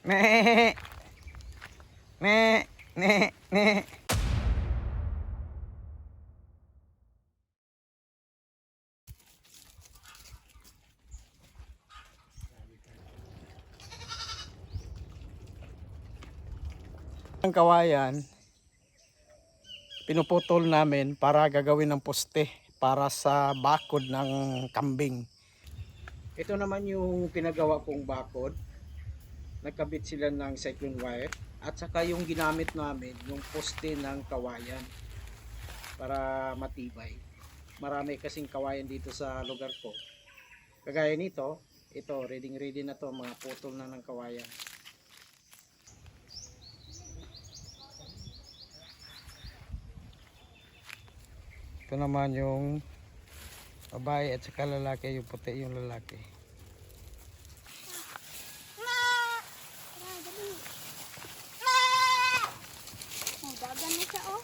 Me. Me. Me. Me. Ang kawayan, pinuputol namin para gagawin ng poste para sa bakod ng kambing. Ito naman yung pinagawa kong bakod. Nagkabit sila ng cyclone wire at saka yung ginamit namin yung poste ng kawayan para matibay. Marami kasing kawayan dito sa lugar ko. Kagaya nito, ito ready na to, mga putol na ng kawayan. Ito naman yung babae at saka lalaki, yung puti yung lalaki. Dagan na siya, oh.